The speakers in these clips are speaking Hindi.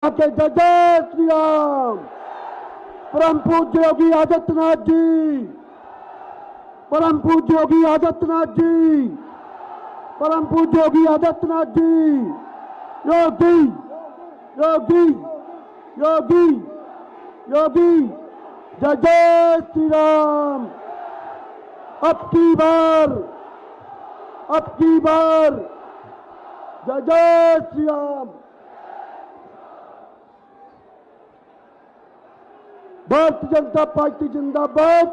के जय जय श्री राम। परम पूज्य योगी आदित्यनाथ जी, परम पूज्य योगी आदित्यनाथ जी, परम पूज्य योगी आदित्यनाथ जी। योगी योगी योगी योगी जय जय श्री राम। अब की बार जय जय श्री राम। भारतीय जनता पार्टी जिंदाबाद।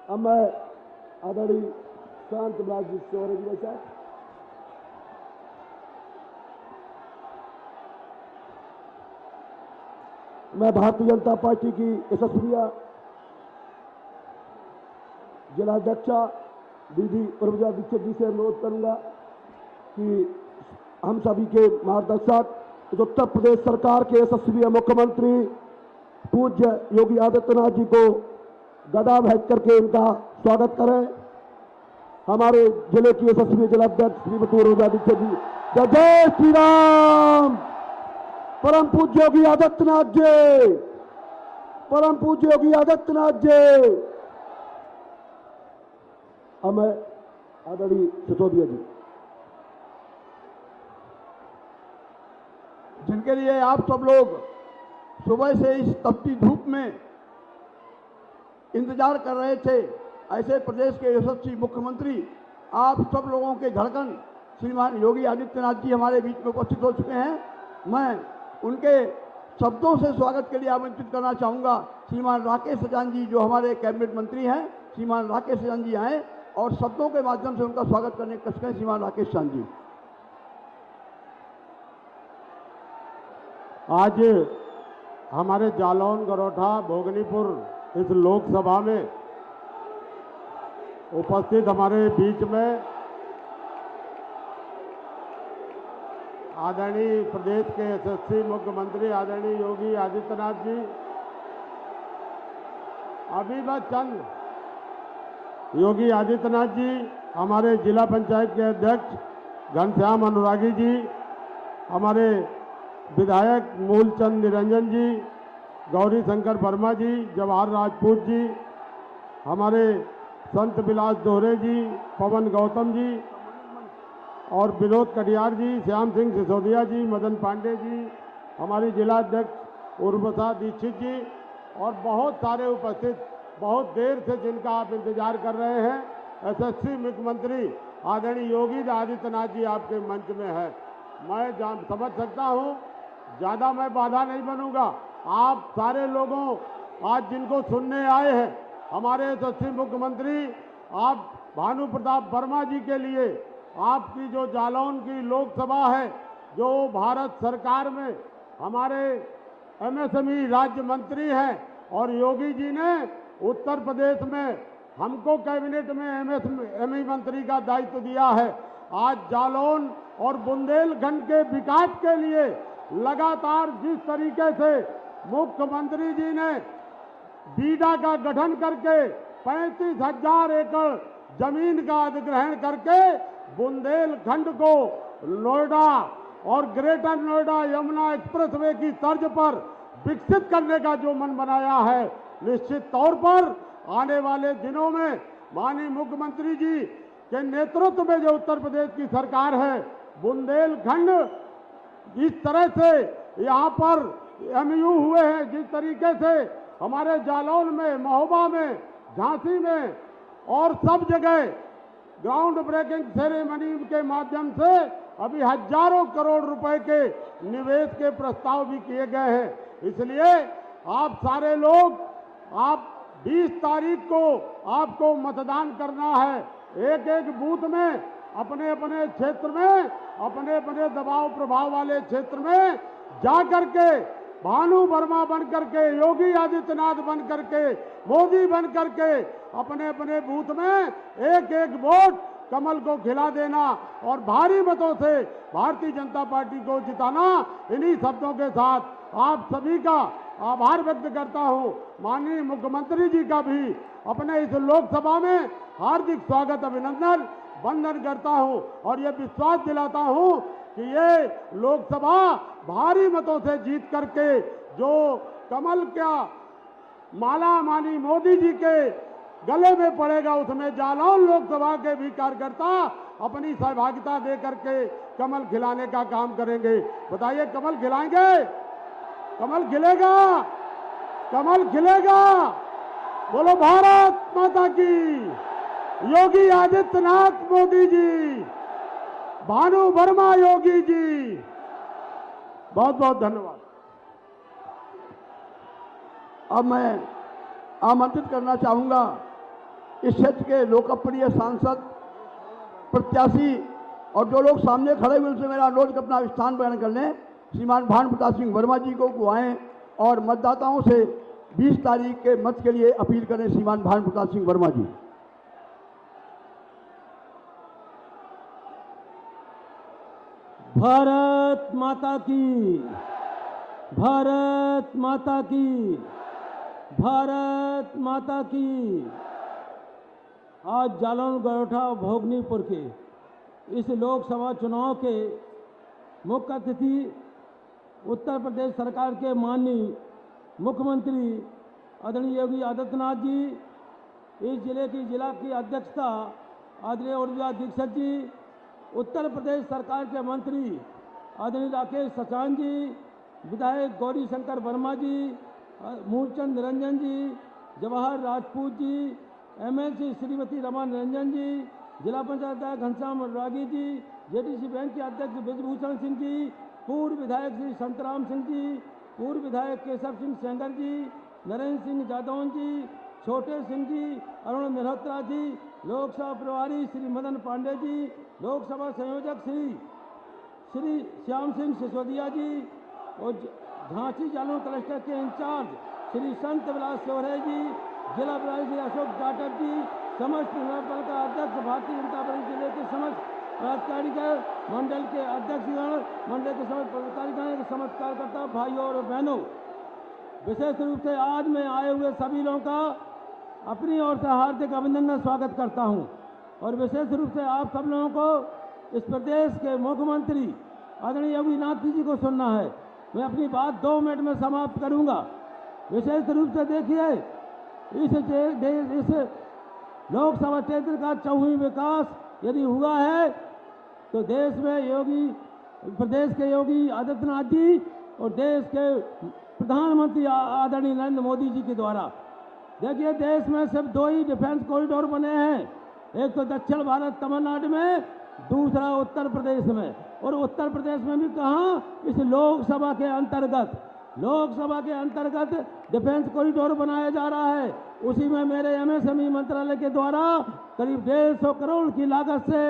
अब मैं आदरणीय शांत विलास जी सौर्य जी साहब, मैं भारतीय जनता पार्टी की यशस्वी जिलाध्यक्षा दीदी उर्मिला दीक्षित जी से अनुरोध करूंगा कि हम सभी के मार्गदर्शक उत्तर प्रदेश सरकार के यशस्वी मुख्यमंत्री पूज्य योगी आदित्यनाथ जी को गदा भेंट करके इनका स्वागत करें। हमारे जिले की यशस्वी जिलाध्यक्ष श्रीमती उर्मिला दीक्षित जी। जय जय श्री राम। परम पूज्य योगी आदित्यनाथ जी, परम पूज्य योगी आदित्यनाथ जी। अब मैं आदरणीय सिसोदिया जी, जिनके लिए आप सब लोग सुबह से इस तपती धूप में इंतजार कर रहे थे, ऐसे प्रदेश के यशस्वी मुख्यमंत्री आप सब लोगों के धड़कन श्रीमान योगी आदित्यनाथ जी हमारे बीच में उपस्थित हो चुके हैं। मैं उनके शब्दों से स्वागत के लिए आमंत्रित करना चाहूँगा श्रीमान राकेश सजान जी, जो हमारे कैबिनेट मंत्री हैं। श्रीमान राकेश सजान जी आए और शब्दों के माध्यम से उनका स्वागत करने के कष्ट श्रीमान राकेश सजान जी। आज हमारे जालौन गरोठा भोगनीपुर इस लोकसभा में उपस्थित हमारे बीच में आदरणीय प्रदेश के यशस्वी मुख्यमंत्री आदरणीय योगी आदित्यनाथ जी, अभी बस चंद योगी आदित्यनाथ जी, हमारे जिला पंचायत के अध्यक्ष घनश्याम अनुरागी जी, हमारे विधायक मूलचंद निरंजन जी, गौरी शंकर वर्मा जी, जवाहर राजपूत जी, हमारे संत विलास दोहरे जी, पवन गौतम जी और विनोद कटियार जी, श्याम सिंह सिसोदिया जी, मदन पांडे जी, हमारी जिलाध्यक्ष उर्मिला दीक्षित जी और बहुत सारे उपस्थित, बहुत देर से जिनका आप इंतजार कर रहे हैं, यशस्वी मुख्यमंत्री आदरणीय योगी आदित्यनाथ जी आपके मंच में है। मैं समझ सकता हूं, ज़्यादा मैं बाधा नहीं बनूंगा। आप सारे लोगों आज जिनको सुनने आए हैं, हमारे यशस्वी मुख्यमंत्री आप भानु प्रताप वर्मा जी के लिए आपकी जो जालौन की लोकसभा है, जो भारत सरकार में हमारे एमएसएमई राज्य मंत्री हैं और योगी जी ने उत्तर प्रदेश में हमको कैबिनेट में एमएसएमई मंत्री का दायित्व दिया है। आज जालौन और बुंदेलखंड के विकास के लिए लगातार जिस तरीके से मुख्यमंत्री जी ने बीडा का गठन करके 35,000 एकड़ जमीन का अधिग्रहण करके बुंदेलखंड को नोएडा और ग्रेटर नोएडा यमुना एक्सप्रेसवे की तर्ज पर विकसित करने का जो मन बनाया है, निश्चित तौर पर आने वाले दिनों में माननीय मुख्यमंत्री जी के नेतृत्व में जो उत्तर प्रदेश की सरकार है, बुंदेलखंड इस तरह से यहाँ पर एमयू हुए हैं, जिस तरीके से हमारे जालौन में, महोबा में, झांसी में और सब जगह ग्राउंड ब्रेकिंग सेरेमनी के माध्यम से अभी हजारों करोड़ रुपए के निवेश के प्रस्ताव भी किए गए हैं। इसलिए आप सारे लोग, आप 20 तारीख को आपको मतदान करना है। एक एक बूथ में अपने अपने क्षेत्र में, अपने अपने दबाव प्रभाव वाले क्षेत्र में जा करके भानु वर्मा बन करके, योगी आदित्यनाथ बन करके, मोदी बन करके अपने अपने बूथ में एक एक वोट कमल को खिला देना और भारी मतों से भारतीय जनता पार्टी को जिताना। इन्हीं शब्दों के साथ आप सभी का आभार व्यक्त करता हूं। माननीय मुख्यमंत्री जी का भी अपने इस लोकसभा में हार्दिक स्वागत, अभिनंदन, वंदन करता हूं और यह विश्वास दिलाता हूं कि ये लोकसभा भारी मतों से जीत करके जो कमल क्या माला मानी मोदी जी के गले में पड़ेगा, उसमें जालौन लोकसभा के भी कार्यकर्ता अपनी सहभागिता दे करके कमल खिलाने का काम करेंगे। बताइए, कमल खिलाएंगे? कमल खिलेगा? कमल खिलेगा? बोलो भारत माता की, योगी आदित्यनाथ मोदी जी, भानु वर्मा योगी जी, बहुत बहुत धन्यवाद। अब मैं आमंत्रित करना चाहूंगा इस क्षेत्र के लोकप्रिय सांसद, प्रत्याशी और जो लोग सामने खड़े हुए उनसे मेरा अनुरोध कि अपना स्थान ग्रहण कर लें। श्रीमान भानु प्रताप सिंह वर्मा जी को बुलाएं और मतदाताओं से 20 तारीख के मत के लिए अपील करें। श्रीमान भानु प्रताप सिंह वर्मा जी। भारत माता की, भारत माता की, भारत माता की। आज जालौन गौठा भोगनीपुर के इस लोकसभा चुनाव के मुख्य अतिथि उत्तर प्रदेश सरकार के माननीय मुख्यमंत्री आदरणीय योगी आदित्यनाथ जी, इस जिले की अध्यक्षता आदरणीय उर्मिला दीक्षित जी, उत्तर प्रदेश सरकार के मंत्री आदरणीय राकेश सचान जी, विधायक गौरी शंकर वर्मा जी, मूलचंद निरंजन जी, जवाहर राजपूत जी, एमएलसी श्रीमती रमा निरंजन जी, जिला पंचायत अध्यक्ष घनश्याम अनुरागी जी, जेटीसी बैंक के अध्यक्ष ब्रिजभूषण सिंह जी, पूर्व विधायक श्री संतराम सिंह जी, पूर्व विधायक केशव सिंह सेंगर जी, नरेंद्र सिंह जादौन जी, छोटे सिंह जी, अरुण मेहरोत्रा जी, लोकसभा प्रभारी श्री मदन पांडे जी, लोकसभा संयोजक श्री श्याम सिंह सिसोदिया जी और झांसी जालौन कलेक्टर के इंचार्ज श्री संत विलास सोहरे जी, जिला प्रभारी श्री अशोक जाटव जी, समस्त नगर का अध्यक्ष भारतीय जनता पार्टी जिले के समस्त पदाधिकारीगण, मंडल के अध्यक्षगण, मंडल के समस्त पदाधिकारीगण, समस्त कार्यकर्ता भाइयों और बहनों, विशेष रूप से आज में आए हुए सभी लोगों का अपनी ओर से हार्दिक अभिनंदन स्वागत करता हूं और विशेष रूप से आप सब लोगों को इस प्रदेश के मुख्यमंत्री आदरणीय योगी आदित्यनाथ जी को सुनना है। मैं अपनी बात 2 मिनट में समाप्त करूंगा। विशेष रूप से देखिए, इस लोकसभा क्षेत्र का 4वीं विकास यदि हुआ है तो देश में प्रदेश के योगी आदित्यनाथ जी और देश के प्रधानमंत्री आदरणीय नरेंद्र मोदी जी के द्वारा। देखिए, देश में सिर्फ 2 ही डिफेंस कॉरिडोर बने हैं, एक तो दक्षिण भारत तमिलनाडु में, दूसरा उत्तर प्रदेश में। और उत्तर प्रदेश में भी कहाँ, इस लोकसभा के अंतर्गत डिफेंस कॉरिडोर बनाया जा रहा है। उसी में मेरे एमएसएमई मंत्रालय के द्वारा करीब 150 करोड़ की लागत से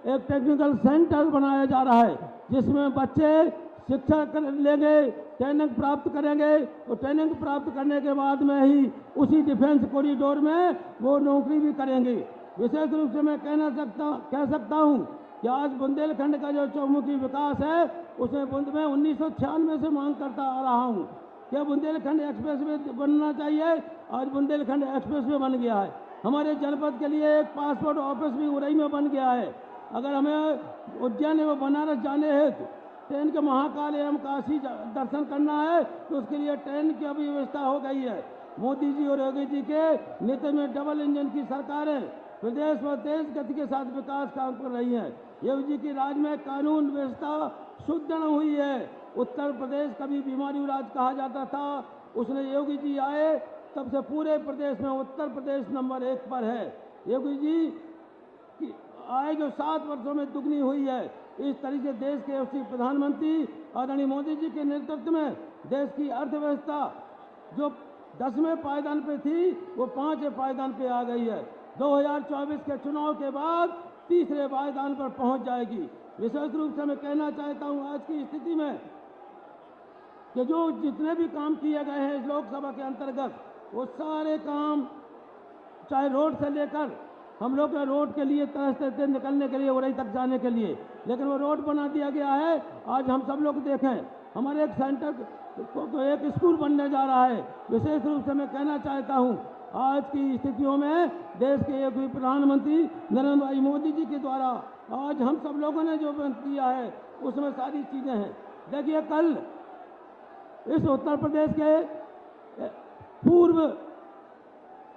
एक टेक्निकल सेंटर बनाया जा रहा है, जिसमें बच्चे शिक्षा लेंगे, ट्रेनिंग प्राप्त करेंगे और ट्रेनिंग प्राप्त करने के बाद में ही उसी डिफेंस कॉरिडोर में वो नौकरी भी करेंगे। विशेष रूप से मैं कह सकता हूँ कि आज बुंदेलखंड का जो चौमुखी विकास है, उसमें मैं 1996 से मांग करता आ रहा हूँ कि बुंदेलखंड एक्सप्रेस वे बनना चाहिए। आज बुंदेलखंड एक्सप्रेस वे बन गया है। हमारे जनपद के लिए एक पासपोर्ट ऑफिस भी उरई में बन गया है। अगर हमें उज्जैन एवं बनारस जाने हेतु ट्रेन के महाकाल एवं काशी दर्शन करना है तो उसके लिए ट्रेन की अभी व्यवस्था हो गई है। मोदी जी और योगी जी के नेतृत्व में डबल इंजन की सरकारें प्रदेश में तेज गति के साथ विकास काम कर रही हैं। योगी जी की राज में कानून व्यवस्था सुदृढ़ हुई है। उत्तर प्रदेश कभी बीमारी राज कहा जाता था, उसने योगी जी आए तब से पूरे प्रदेश में उत्तर प्रदेश नंबर 1 पर है। योगी जी की आय जो 7 वर्षों में दुगनी हुई है। इस तरीके देश के यशस्वी प्रधानमंत्री आदरणीय मोदी जी के नेतृत्व में देश की अर्थव्यवस्था जो 10वें पायदान पे थी वो 5वें पायदान पे आ गई है। 2024 के चुनाव के बाद 3रे पायदान पर पहुंच जाएगी। विशेष रूप से मैं कहना चाहता हूं आज की स्थिति में कि जो जितने भी काम किए गए हैं इस लोकसभा के अंतर्गत, वो सारे काम चाहे रोड से लेकर हम लोग रोड के लिए तरसते थे निकलने के लिए उरई तक जाने के लिए, लेकिन वो रोड बना दिया गया है। आज हम सब लोग देखें, हमारे एक सेंटर तो एक स्कूल बनने जा रहा है। विशेष रूप से मैं कहना चाहता हूं आज की स्थितियों में देश के एक प्रधानमंत्री नरेंद्र भाई मोदी जी के द्वारा आज हम सब लोगों ने जो बंद किया है उसमें सारी चीजें हैं। देखिए कल इस उत्तर प्रदेश के पूर्व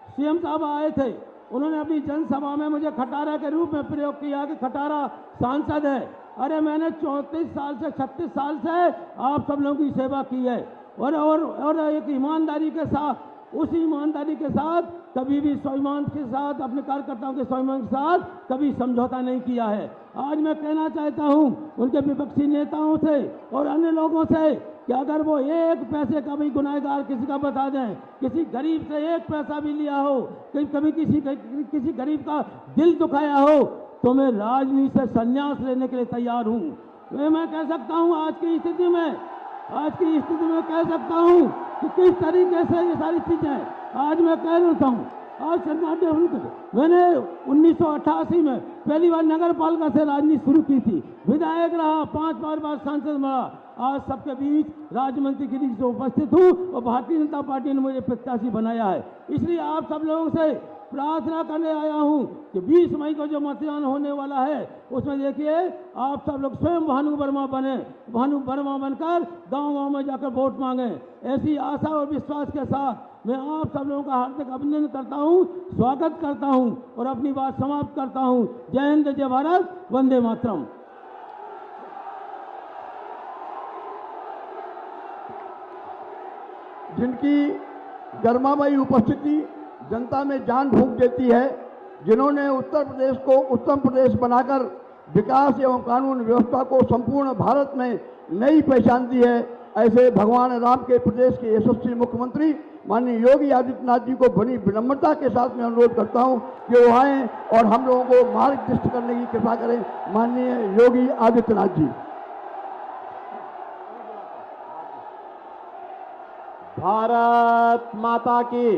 सीएम साहब आए थे, उन्होंने अपनी जनसभा में मुझे खटारा के रूप में प्रयोग किया कि खटारा सांसद है। अरे मैंने 34 साल से 36 साल से आप सब लोगों की सेवा की है और एक ईमानदारी के साथ, उस ईमानदारी के साथ कभी भी स्वाभिमान के साथ, अपने कार्यकर्ताओं के स्वाभिमान के साथ कभी समझौता नहीं किया है। आज मैं कहना चाहता हूं उनके विपक्षी नेताओं से और अन्य लोगों से कि अगर वो एक पैसे का भी गुनाहगार किसी का बता दें, किसी गरीब से एक पैसा भी लिया हो, कभी किसी गरीब का दिल दुखाया हो, तो मैं राजनीति से संन्यास लेने के लिए तैयार हूं। मैं कह सकता हूं आज की स्थिति में कह सकता हूं कि किस तरीके से ये सारी चीजें आज मैं कह रहा हूं। आज सरकार ने मैंने 1988 में पहली बार नगर पालिका से राजनीति शुरू की थी, विधायक रहा, 5 बार सांसद बना। आज सबके बीच राज्य मंत्री के रूप से उपस्थित हूँ और भारतीय जनता पार्टी ने मुझे प्रत्याशी बनाया है। इसलिए आप सब लोगों से प्रार्थना करने आया हूं कि 20 मई को जो मतदान होने वाला है उसमें देखिए आप सब लोग स्वयं भानु वर्मा बनकर गांव में जाकर वोट मांगे। ऐसी आशा और विश्वास के साथ मैं आप सब लोगों का हार्दिक अभिनंदन करता हूं, स्वागत करता हूं और अपनी बात समाप्त करता हूं। जय हिंद, जय भारत, वंदे मातरम। जिनकी गर्मामयी उपस्थिति जनता में जान फूंक देती है, जिन्होंने उत्तर प्रदेश को उत्तम प्रदेश बनाकर विकास एवं कानून व्यवस्था को संपूर्ण भारत में नई पहचान दी है, ऐसे भगवान राम के प्रदेश के यशस्वी मुख्यमंत्री माननीय योगी आदित्यनाथ जी को बड़ी विनम्रता के साथ मैं अनुरोध करता हूं कि वो आएं और हम लोगों को मार्गदर्शन करने की कृपा करें। माननीय योगी आदित्यनाथ जी। भारत माता की,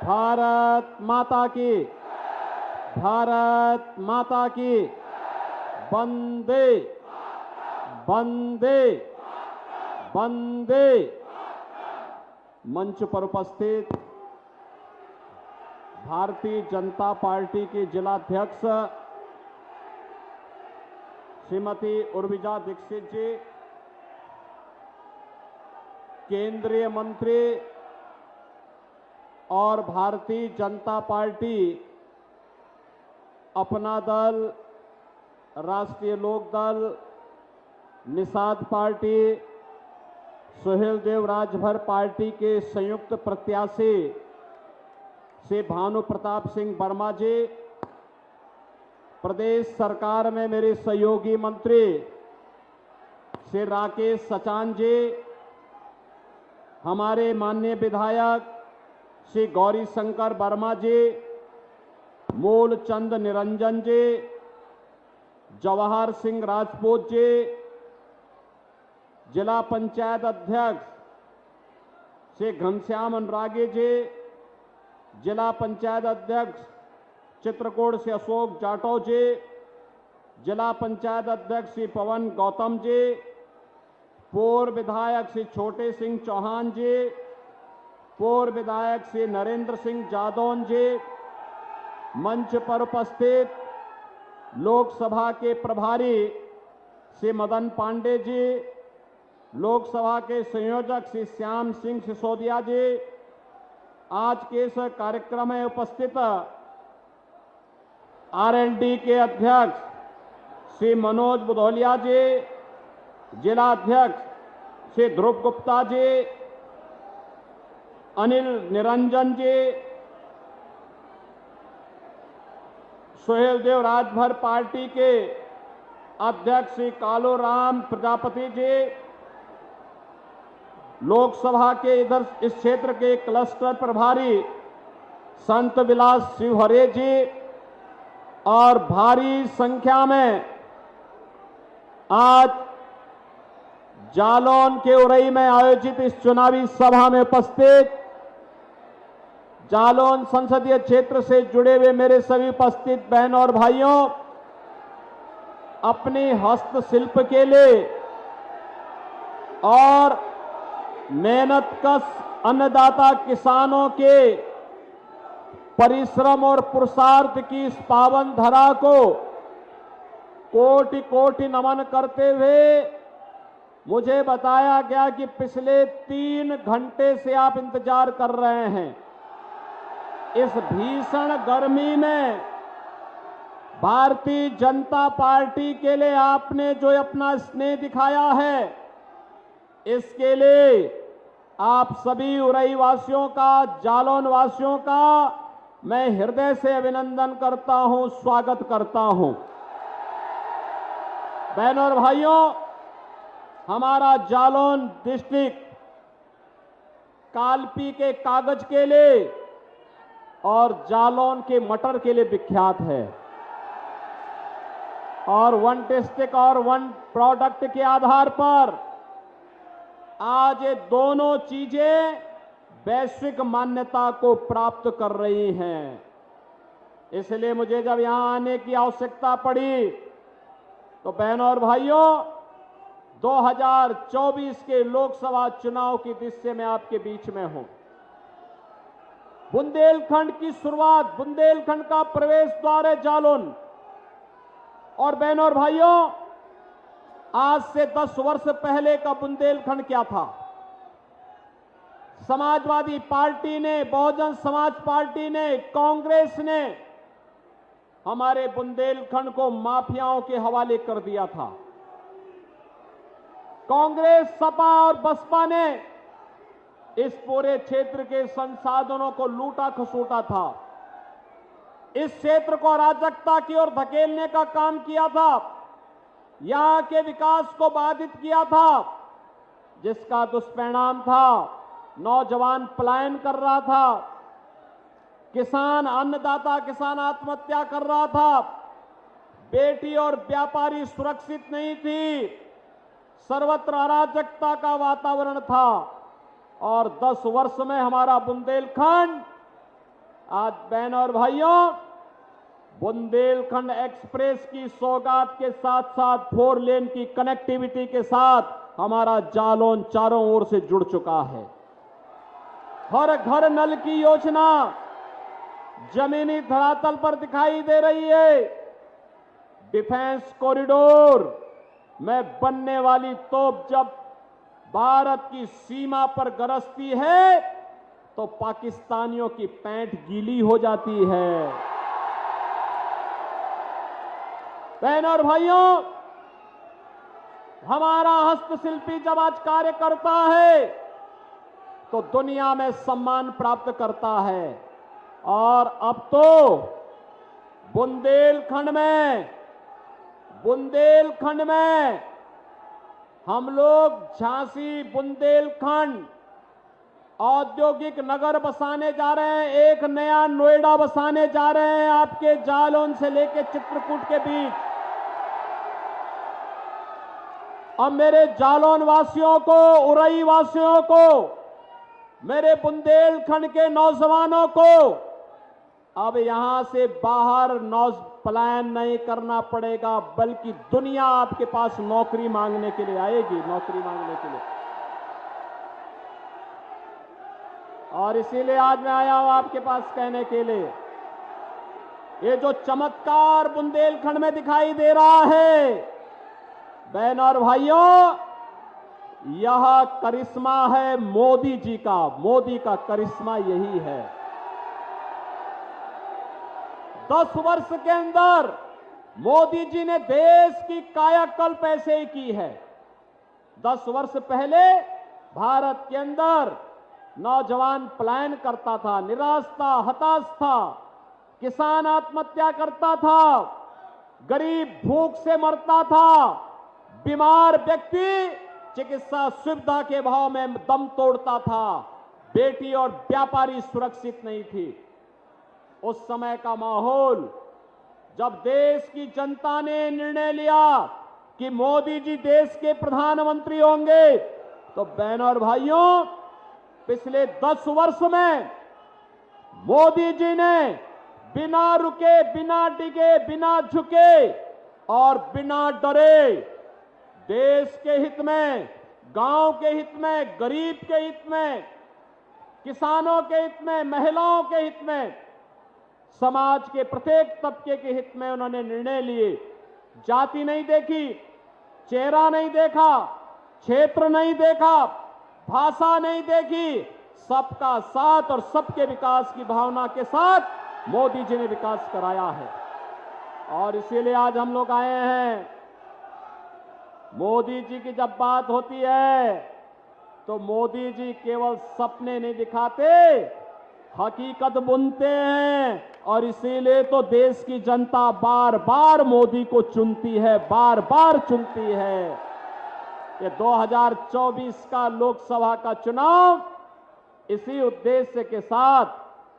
भारत माता की, भारत माता की, वंदे वंदे वंदे। मंच पर उपस्थित भारतीय जनता पार्टी की जिलाध्यक्ष श्रीमती उर्विजा दीक्षित जी, केंद्रीय मंत्री और भारतीय जनता पार्टी, अपना दल, राष्ट्रीय लोक दल, निषाद पार्टी, सुहेलदेव राजभर पार्टी के संयुक्त प्रत्याशी श्री भानु प्रताप सिंह वर्मा जी, प्रदेश सरकार में मेरे सहयोगी मंत्री श्री राकेश सचान जी, हमारे माननीय विधायक श्री गौरी शंकर वर्मा जी, मूलचंद निरंजन जी, जवाहर सिंह राजपूत जी, जिला पंचायत अध्यक्ष श्री घनश्याम अनुरागी जी, जिला पंचायत अध्यक्ष चित्रकूट से अशोक जाटव जी, जिला पंचायत अध्यक्ष श्री पवन गौतम जी, पूर्व विधायक श्री छोटे सिंह चौहान जी, पूर्व विधायक श्री नरेंद्र सिंह जादौन जी, मंच पर उपस्थित लोकसभा के प्रभारी श्री मदन पांडे जी, लोकसभा के संयोजक श्री श्याम सिंह सिसोदिया जी, आज के इस कार्यक्रम में उपस्थित आरएलडी के अध्यक्ष श्री मनोज बुधौलिया जी, जिला अध्यक्ष श्री ध्रुव गुप्ता जी, अनिल निरंजन जी, सुहेलदेव राजभर पार्टी के अध्यक्ष श्री कालू राम प्रजापति जी, लोकसभा के इधर इस क्षेत्र के क्लस्टर प्रभारी संत विलास शिवहरे जी और भारी संख्या में आज जालौन के उरई में आयोजित इस चुनावी सभा में उपस्थित जालौन संसदीय क्षेत्र से जुड़े हुए मेरे सभी उपस्थित बहनों और भाइयों, अपनी हस्तशिल्प के लिए और मेहनतकश अन्नदाता किसानों के परिश्रम और पुरुषार्थ की इस पावन धरा को कोटि कोटि नमन करते हुए मुझे बताया गया कि पिछले 3 घंटे से आप इंतजार कर रहे हैं। इस भीषण गर्मी में भारतीय जनता पार्टी के लिए आपने जो अपना स्नेह दिखाया है, इसके लिए आप सभी उरई वासियों का, जालौन वासियों का मैं हृदय से अभिनंदन करता हूं, स्वागत करता हूं। बहनों और भाइयों, हमारा जालौन डिस्ट्रिक्ट कालपी के कागज के लिए और जालौन के मटर के लिए विख्यात है और वन डिस्ट्रिक्ट और वन प्रोडक्ट के आधार पर आज ये दोनों चीजें वैश्विक मान्यता को प्राप्त कर रही हैं। इसलिए मुझे जब यहां आने की आवश्यकता पड़ी तो बहनों और भाइयों, 2024 के लोकसभा चुनाव की दृष्टि में आपके बीच में हूं। बुंदेलखंड की शुरुआत, बुंदेलखंड का प्रवेश द्वार है जालौन। और बहनों और भाइयों, आज से 10 वर्ष पहले का बुंदेलखंड क्या था? समाजवादी पार्टी ने, बहुजन समाज पार्टी ने, कांग्रेस ने हमारे बुंदेलखंड को माफियाओं के हवाले कर दिया था। कांग्रेस, सपा और बसपा ने इस पूरे क्षेत्र के संसाधनों को लूटा खसोटा था। इस क्षेत्र को अराजकता की ओर धकेलने का काम किया था, यहां के विकास को बाधित किया था, जिसका दुष्परिणाम था नौजवान पलायन कर रहा था, किसान, अन्नदाता किसान आत्महत्या कर रहा था, बेटी और व्यापारी सुरक्षित नहीं थी, सर्वत्र अराजकता का वातावरण था। और 10 वर्ष में हमारा बुंदेलखंड आज, बहनों और भाइयों, बुंदेलखंड एक्सप्रेस की सौगात के साथ साथ 4 लेन की कनेक्टिविटी के साथ हमारा जालौन चारों ओर से जुड़ चुका है। हर घर नल की योजना जमीनी धरातल पर दिखाई दे रही है। डिफेंस कॉरिडोर में बनने वाली तोप जब भारत की सीमा पर गरजती है तो पाकिस्तानियों की पैंट गीली हो जाती है। बहनों और भाइयों, हमारा हस्तशिल्पी जब आज कार्य करता है तो दुनिया में सम्मान प्राप्त करता है। और अब तो बुंदेलखंड में हम लोग झांसी बुंदेलखंड औद्योगिक नगर बसाने जा रहे हैं, एक नया नोएडा बसाने जा रहे हैं आपके जालौन से लेकर चित्रकूट के बीच। अब मेरे जालौन वासियों को, उरई वासियों को, मेरे बुंदेलखंड के नौजवानों को अब यहां से बाहर पलायन नहीं करना पड़ेगा, बल्कि दुनिया आपके पास नौकरी मांगने के लिए आएगी, नौकरी मांगने के लिए। और इसीलिए आज मैं आया हूं आपके पास कहने के लिए, ये जो चमत्कार बुंदेलखंड में दिखाई दे रहा है, बहनों और भाइयों, यह करिश्मा है मोदी जी का। मोदी का करिश्मा यही है। 10 वर्ष के अंदर मोदी जी ने देश की कायाकल्प ऐसे ही की है। 10 वर्ष पहले भारत के अंदर नौजवान पलायन करता था, निराश था, हताश था, किसान आत्महत्या करता था, गरीब भूख से मरता था, बीमार व्यक्ति चिकित्सा सुविधा के अभाव में दम तोड़ता था, बेटी और व्यापारी सुरक्षित नहीं थी। उस समय का माहौल, जब देश की जनता ने निर्णय लिया कि मोदी जी देश के प्रधानमंत्री होंगे, तो बहनों और भाइयों, पिछले 10 वर्ष में मोदी जी ने बिना रुके, बिना डिगे, बिना झुके और बिना डरे देश के हित में, गांव के हित में, गरीब के हित में, किसानों के हित में, महिलाओं के हित में, समाज के प्रत्येक तबके के हित में उन्होंने निर्णय लिए जाति नहीं देखी, चेहरा नहीं देखा, क्षेत्र नहीं देखा, भाषा नहीं देखी, सबका साथ और सबके विकास की भावना के साथ मोदी जी ने विकास कराया है। और इसीलिए आज हम लोग आए हैं। मोदी जी की जब बात होती है तो मोदी जी केवल सपने नहीं दिखाते, हकीकत बुनते हैं। और इसीलिए तो देश की जनता बार बार मोदी को चुनती है, बार बार चुनती है। ये 2024 का लोकसभा का चुनाव इसी उद्देश्य के साथ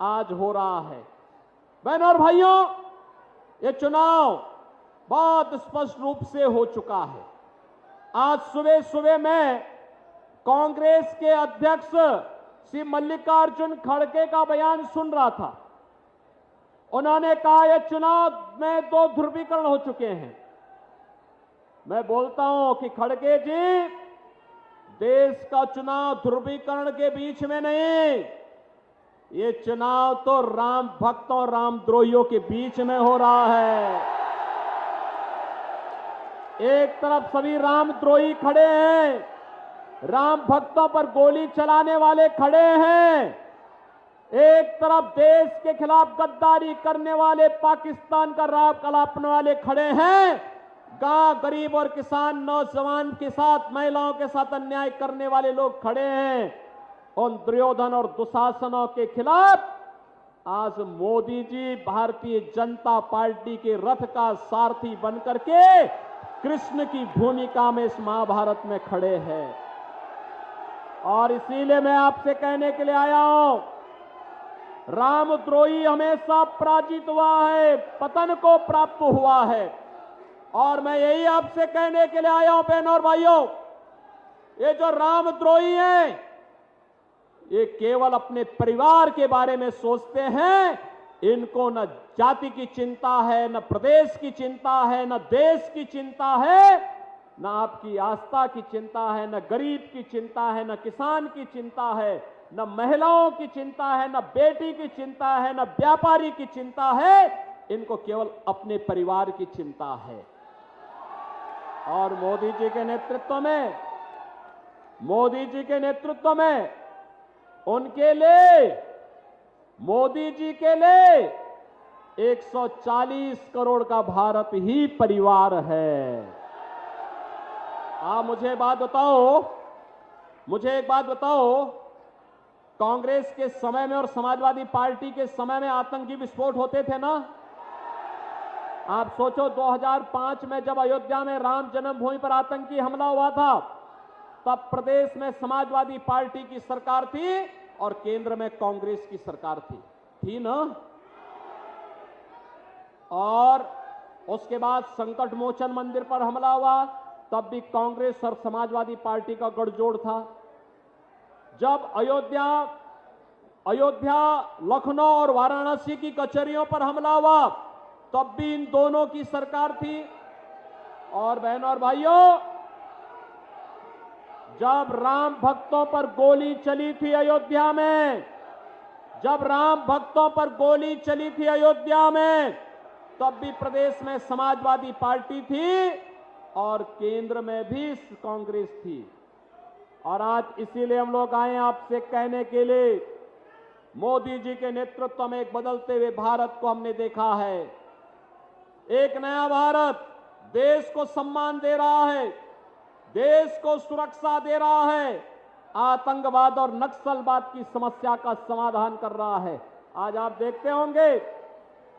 आज हो रहा है। बहनों और भाइयों, ये चुनाव बहुत स्पष्ट रूप से हो चुका है। आज सुबह सुबह मैं कांग्रेस के अध्यक्ष श्री मल्लिकार्जुन खड़गे का बयान सुन रहा था। उन्होंने कहा यह चुनाव में 2 ध्रुवीकरण हो चुके हैं। मैं बोलता हूं कि खड़गे जी, देश का चुनाव ध्रुवीकरण के बीच में नहीं, ये चुनाव तो राम भक्तों रामद्रोहियों के बीच में हो रहा है। एक तरफ सभी रामद्रोही खड़े हैं, राम भक्तों पर गोली चलाने वाले खड़े हैं, एक तरफ देश के खिलाफ गद्दारी करने वाले, पाकिस्तान का राग कलापने वाले खड़े हैं, गांव गरीब और किसान नौजवान के साथ, महिलाओं के साथ अन्याय करने वाले लोग खड़े हैं। उन दुर्योधन और दुशासनों के खिलाफ आज मोदी जी भारतीय जनता पार्टी के रथ का सारथी बनकर के कृष्ण की भूमिका में इस महाभारत में खड़े हैं। और इसीलिए मैं आपसे कहने के लिए आया हूं, रामद्रोही हमेशा पराजित हुआ है, पतन को प्राप्त हुआ है। और मैं यही आपसे कहने के लिए आया हूं बहनों और भाइयों, ये जो रामद्रोही हैं, ये केवल अपने परिवार के बारे में सोचते हैं। इनको न जाति की चिंता है, न प्रदेश की चिंता है, न देश की चिंता है, न आपकी आस्था की चिंता है, न गरीब की चिंता है, न किसान की चिंता है, न महिलाओं की चिंता है, न बेटी की चिंता है, न व्यापारी की चिंता है। इनको केवल अपने परिवार की चिंता है। और मोदी जी के नेतृत्व में उनके लिए, मोदी जी के लिए 140 करोड़ का भारत ही परिवार है। आप मुझे एक बात बताओ, कांग्रेस के समय में और समाजवादी पार्टी के समय में आतंकी विस्फोट होते थे ना? आप सोचो, 2005 में जब अयोध्या में राम जन्मभूमि पर आतंकी हमला हुआ था, तब प्रदेश में समाजवादी पार्टी की सरकार थी और केंद्र में कांग्रेस की सरकार थी ना? और उसके बाद संकट मोचन मंदिर पर हमला हुआ, तब भी कांग्रेस और समाजवादी पार्टी का गठजोड़ था। जब अयोध्या, लखनऊ और वाराणसी की कचहरियों पर हमला हुआ, तब भी इन दोनों की सरकार थी। और बहनों और भाइयों, जब राम भक्तों पर गोली चली थी अयोध्या में, तब भी प्रदेश में समाजवादी पार्टी थी और केंद्र में भी कांग्रेस थी। और आज इसीलिए हम लोग आए आपसे कहने के लिए, मोदी जी के नेतृत्व में एक बदलते हुए भारत को हमने देखा है। एक नया भारत देश को सम्मान दे रहा है, देश को सुरक्षा दे रहा है, आतंकवाद और नक्सलवाद की समस्या का समाधान कर रहा है। आज आप देखते होंगे,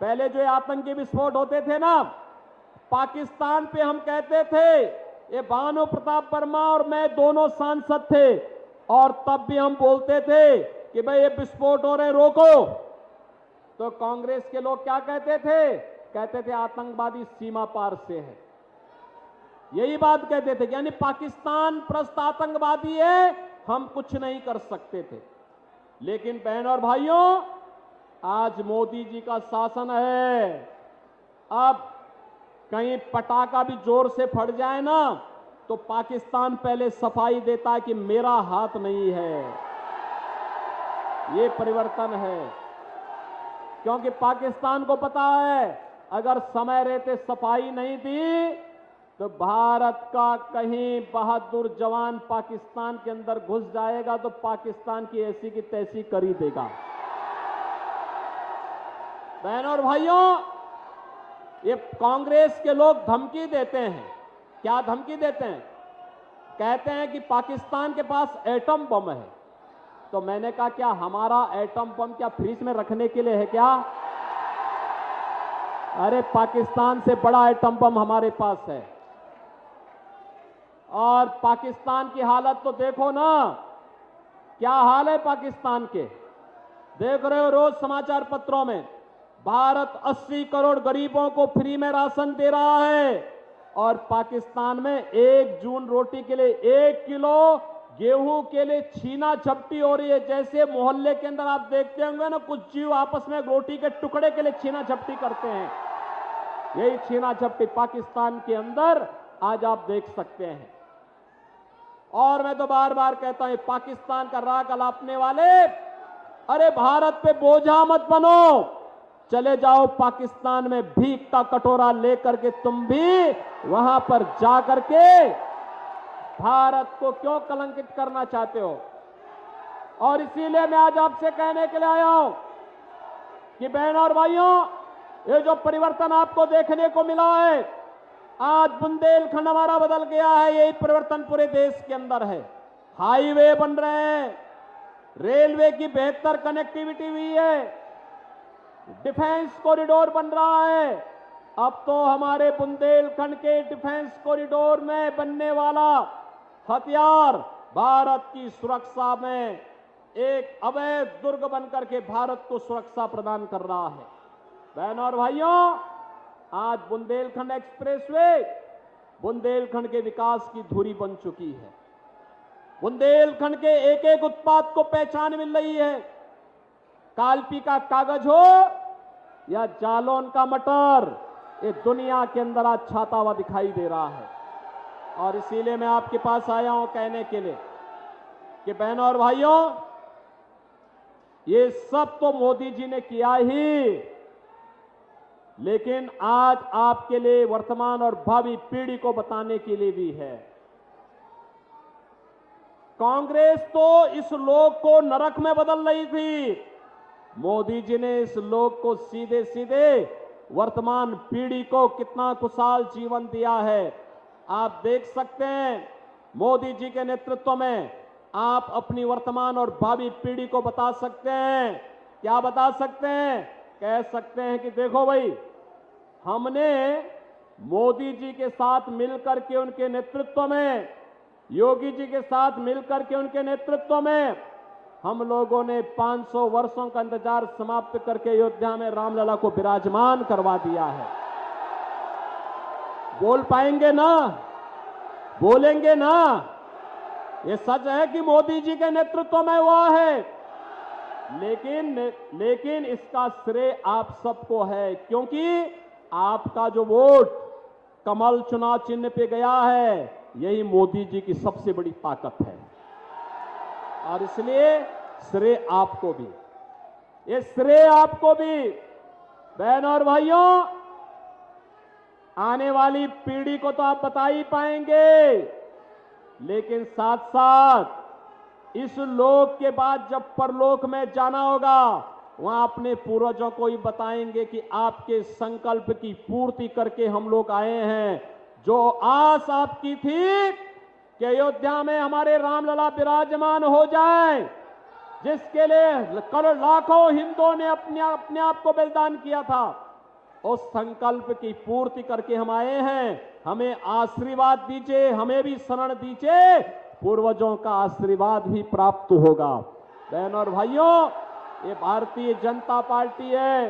पहले जो आतंकी विस्फोट होते थे ना, पाकिस्तान पे हम कहते थे, ये भानु प्रताप वर्मा और मैं दोनों सांसद थे, और तब भी हम बोलते थे कि भाई ये विस्फोट हो रहे, रोको। तो कांग्रेस के लोग क्या कहते थे आतंकवादी सीमा पार से है, यही बात कहते थे, यानी पाकिस्तान प्रस्त आतंकवादी है, हम कुछ नहीं कर सकते थे। लेकिन बहनों और भाइयों, आज मोदी जी का शासन है। अब कहीं पटाखा भी जोर से फट जाए ना, तो पाकिस्तान पहले सफाई देता है कि मेरा हाथ नहीं है। ये परिवर्तन है, क्योंकि पाकिस्तान को पता है अगर समय रहते सफाई नहीं दी तो भारत का कहीं बहादुर जवान पाकिस्तान के अंदर घुस जाएगा तो पाकिस्तान की ऐसी की तैसी कर ही देगा। बहनों और भाइयों, ये कांग्रेस के लोग धमकी देते हैं। क्या धमकी देते हैं? कहते हैं कि पाकिस्तान के पास एटम बम है। तो मैंने कहा क्या हमारा एटम बम क्या फ्रीज में रखने के लिए है क्या? अरे पाकिस्तान से बड़ा एटम बम हमारे पास है। और पाकिस्तान की हालत तो देखो ना, क्या हाल है पाकिस्तान के। देख रहे हो रोज समाचार पत्रों में, भारत 80 करोड़ गरीबों को फ्री में राशन दे रहा है और पाकिस्तान में 1 जून रोटी के लिए 1 किलो गेहूं के लिए छीना झपटी हो रही है। जैसे मोहल्ले के अंदर आप देखते होंगे ना, कुछ जीव आपस में रोटी के टुकड़े के लिए छीना झपटी करते हैं, यही छीना झपटी पाकिस्तान के अंदर आज आप देख सकते हैं। और मैं तो बार बार कहता हूं, पाकिस्तान का राग अलापने वाले, अरे भारत पे बोझा मत बनो, चले जाओ पाकिस्तान में भीख का कटोरा लेकर के तुम भी वहां पर जा करके भारत को क्यों कलंकित करना चाहते हो। और इसीलिए मैं आज आपसे कहने के लिए आया हूं कि बहनों और भाइयों, ये जो परिवर्तन आपको देखने को मिला है, आज बुंदेलखंड हमारा बदल गया है। यही परिवर्तन पूरे देश के अंदर है। हाईवे बन रहे हैं, रेलवे की बेहतर कनेक्टिविटी हुई है, डिफेंस कॉरिडोर बन रहा है। अब तो हमारे बुंदेलखंड के डिफेंस कॉरिडोर में बनने वाला हथियार भारत की सुरक्षा में एक अवैध दुर्ग बनकर के भारत को सुरक्षा प्रदान कर रहा है। बहनों और भाइयों, आज बुंदेलखंड एक्सप्रेसवे बुंदेलखंड के विकास की धुरी बन चुकी है। बुंदेलखंड के एक एक उत्पाद को पहचान मिल रही है। कालपी का कागज हो या जालौन का मटर, ये दुनिया के अंदर आज छाता हुआ दिखाई दे रहा है। और इसीलिए मैं आपके पास आया हूं कहने के लिए कि बहनों और भाइयों, ये सब तो मोदी जी ने किया ही, लेकिन आज आपके लिए वर्तमान और भावी पीढ़ी को बताने के लिए भी है। कांग्रेस तो इस लोक को नरक में बदल रही थी, मोदी जी ने इस लोक को सीधे सीधे वर्तमान पीढ़ी को कितना खुशहाल जीवन दिया है। आप देख सकते हैं, मोदी जी के नेतृत्व में आप अपनी वर्तमान और भावी पीढ़ी को बता सकते हैं। क्या बता सकते हैं? कह सकते हैं कि देखो भाई, हमने मोदी जी के साथ मिलकर के उनके नेतृत्व में, योगी जी के साथ मिलकर के उनके नेतृत्व में हम लोगों ने 500 वर्षों का इंतजार समाप्त करके अयोध्या में रामलला को विराजमान करवा दिया है। बोल पाएंगे ना? बोलेंगे ना? ये सच है कि मोदी जी के नेतृत्व में हुआ है, लेकिन इसका श्रेय आप सबको है, क्योंकि आपका जो वोट कमल चुनाव चिन्ह पे गया है, यही मोदी जी की सबसे बड़ी ताकत है। और इसलिए श्रेय आपको भी, ये श्रेय आपको भी। बहनों और भाइयों, आने वाली पीढ़ी को तो आप बता ही पाएंगे, लेकिन साथ साथ इस लोक के बाद जब परलोक में जाना होगा, वहां अपने पूर्वजों को ही बताएंगे कि आपके संकल्प की पूर्ति करके हम लोग आए हैं। जो आस आपकी थी कि अयोध्या में हमारे रामलला विराजमान हो जाए, जिसके लिए करोड़ लाखों हिंदुओं ने अपने आप को बलिदान किया था, उस संकल्प की पूर्ति करके हम आए हैं। हमें आशीर्वाद दीजिए, हमें भी शरण दीजिए, पूर्वजों का आशीर्वाद भी प्राप्त होगा। बहनों और भाइयों, ये भारतीय जनता पार्टी है।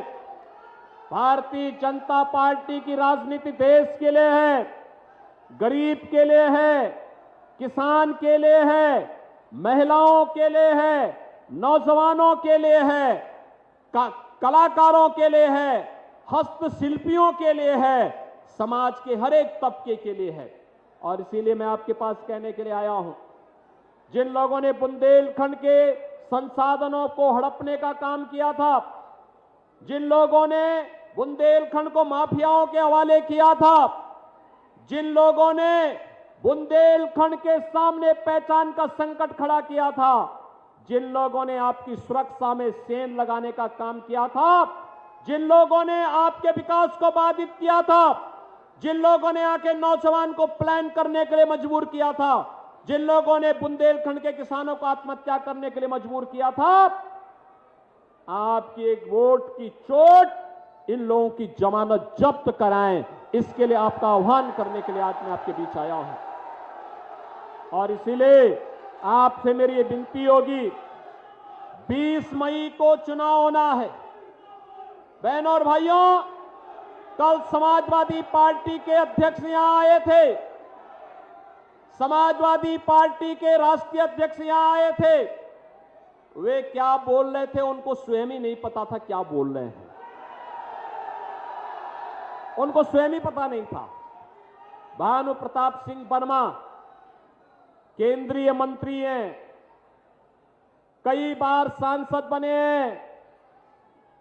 भारतीय जनता पार्टी की राजनीति देश के लिए है, गरीब के लिए है, किसान के लिए है, महिलाओं के लिए है, नौजवानों के लिए है, कलाकारों के लिए है, हस्तशिल्पियों के लिए है, समाज के हर एक तबके के लिए है। और इसीलिए मैं आपके पास कहने के लिए आया हूं, जिन लोगों ने बुंदेलखंड के संसाधनों को हड़पने का काम किया था, जिन लोगों ने बुंदेलखंड को माफियाओं के हवाले किया था, जिन लोगों ने बुंदेलखंड के सामने पहचान का संकट खड़ा किया था, जिन लोगों ने आपकी सुरक्षा में सेंध लगाने का काम किया था, जिन लोगों ने आपके विकास को बाधित किया था, जिन लोगों ने आके नौजवान को प्लान करने के लिए मजबूर किया था, जिन लोगों ने बुंदेलखंड के किसानों को आत्महत्या करने के लिए मजबूर किया था, आपकी एक वोट की चोट इन लोगों की जमानत जब्त कराएं, इसके लिए आपका आह्वान करने के लिए आज मैं आपके बीच आया हूं। और इसीलिए आपसे मेरी ये विनती होगी, 20 मई को चुनाव होना है। बहनों और भाइयों, कल समाजवादी पार्टी के अध्यक्ष यहां आए थे, समाजवादी पार्टी के राष्ट्रीय अध्यक्ष यहां आए थे। वे क्या बोल रहे थे उनको स्वयं ही नहीं पता था क्या बोल रहे हैं, उनको स्वयं ही पता नहीं था। भानु प्रताप सिंह वर्मा केंद्रीय मंत्री हैं, कई बार सांसद बने हैं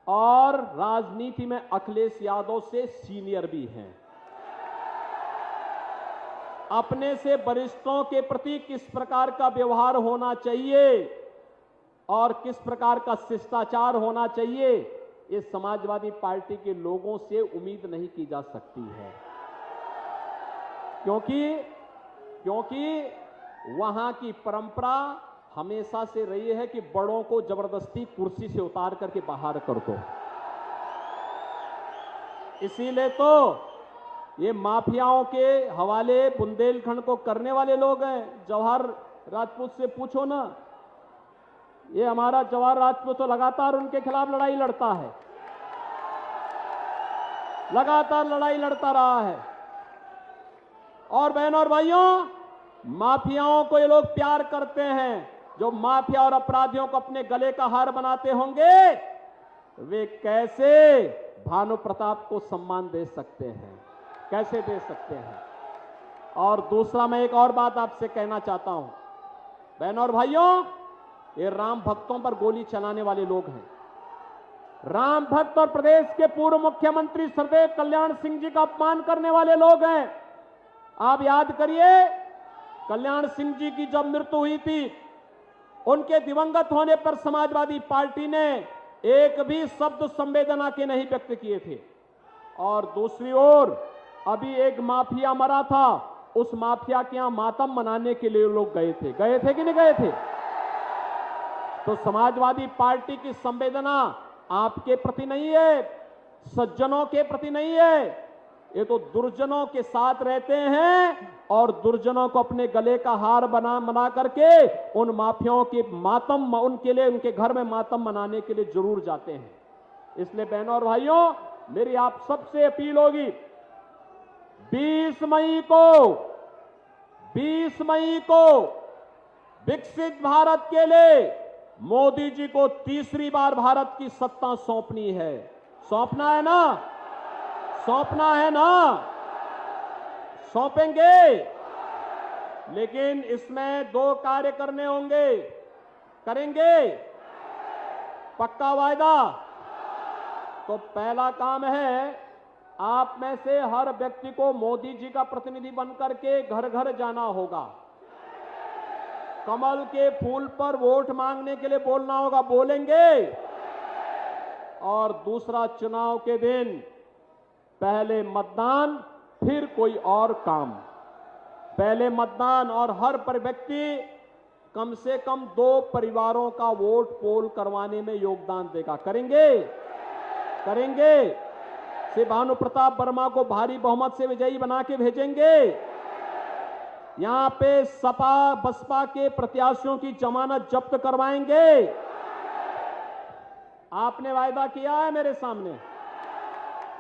और राजनीति में अखिलेश यादव से सीनियर भी हैं। अपने से वरिष्ठों के प्रति किस प्रकार का व्यवहार होना चाहिए और किस प्रकार का शिष्टाचार होना चाहिए, ये समाजवादी पार्टी के लोगों से उम्मीद नहीं की जा सकती है, क्योंकि वहां की परंपरा हमेशा से रही है कि बड़ों को जबरदस्ती कुर्सी से उतार करके बाहर कर दो। इसीलिए तो ये माफियाओं के हवाले बुंदेलखंड को करने वाले लोग हैं। जवाहर राजपूत से पूछो ना, ये हमारा जवाहर राजपूत तो लगातार उनके खिलाफ लड़ाई लड़ता है, लगातार लड़ाई लड़ता रहा है। और बहनों और भाइयों, माफियाओं को ये लोग प्यार करते हैं। जो माफिया और अपराधियों को अपने गले का हार बनाते होंगे, वे कैसे भानु प्रताप को सम्मान दे सकते हैं, कैसे दे सकते हैं। और दूसरा, मैं एक और बात आपसे कहना चाहता हूं, बहनों और भाइयों, ये राम भक्तों पर गोली चलाने वाले लोग हैं। राम भक्त और प्रदेश के पूर्व मुख्यमंत्री सर्वदेव कल्याण सिंह जी का अपमान करने वाले लोग हैं। आप याद करिए, कल्याण सिंह जी की जब मृत्यु हुई थी, उनके दिवंगत होने पर समाजवादी पार्टी ने एक भी शब्द संवेदना के नहीं व्यक्त किए थे। और दूसरी ओर अभी एक माफिया मरा था, उस माफिया के यहां मातम मनाने के लिए लोग गए थे कि नहीं गए थे? तो समाजवादी पार्टी की संवेदना आपके प्रति नहीं है, सज्जनों के प्रति नहीं है, ये तो दुर्जनों के साथ रहते हैं और दुर्जनों को अपने गले का हार बना करके उन माफियाओं के मातम, उनके लिए उनके घर में मातम मनाने के लिए जरूर जाते हैं। इसलिए बहनों और भाइयों, मेरी आप सबसे अपील होगी, 20 मई को विकसित भारत के लिए मोदी जी को तीसरी बार भारत की सत्ता सौंपनी है। सौंपना है ना? सौंपना है ना? सौंपेंगे, लेकिन इसमें 2 कार्य करने होंगे। करेंगे? पक्का वायदा? तो पहला काम है, आप में से हर व्यक्ति को मोदी जी का प्रतिनिधि बनकर के घर घर जाना होगा, कमल के फूल पर वोट मांगने के लिए बोलना होगा। बोलेंगे? और दूसरा, चुनाव के दिन पहले मतदान, फिर कोई और काम। पहले मतदान और हर पर व्यक्ति कम से कम 2 परिवारों का वोट पोल करवाने में योगदान देगा। करेंगे? करेंगे? से भानु प्रताप वर्मा को भारी बहुमत से विजयी बना के भेजेंगे। यहां पे सपा बसपा के प्रत्याशियों की जमानत जब्त करवाएंगे। आपने वायदा किया है मेरे सामने।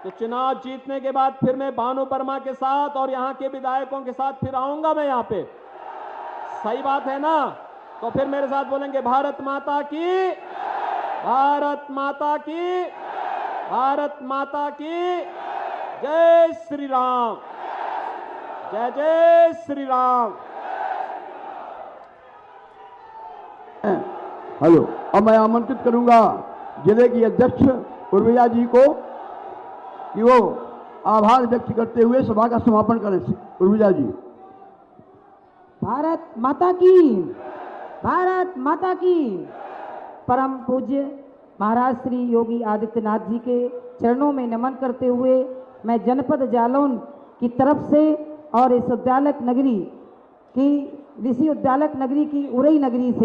तो चुनाव जीतने के बाद फिर मैं भानु वर्मा के साथ और यहां के विधायकों के साथ फिर आऊंगा मैं यहां पे। सही बात है ना? तो फिर मेरे साथ बोलेंगे, भारत माता की, भारत माता की, भारत माता की जय श्री राम, जय जय श्री राम। हेलो, अब मैं आमंत्रित करूंगा जिले की अध्यक्ष उर्मिला जी को कि वो आभार व्यक्त करते हुए सभा का समापन करें। उर्मिला जी। भारत माता की, भारत माता की। परम पूज्य महाराज श्री योगी आदित्यनाथ जी के चरणों में नमन करते हुए मैं जनपद जालौन की तरफ से और इस उद्यालक नगरी की ऋषि उद्यालक नगरी की उरई नगरी से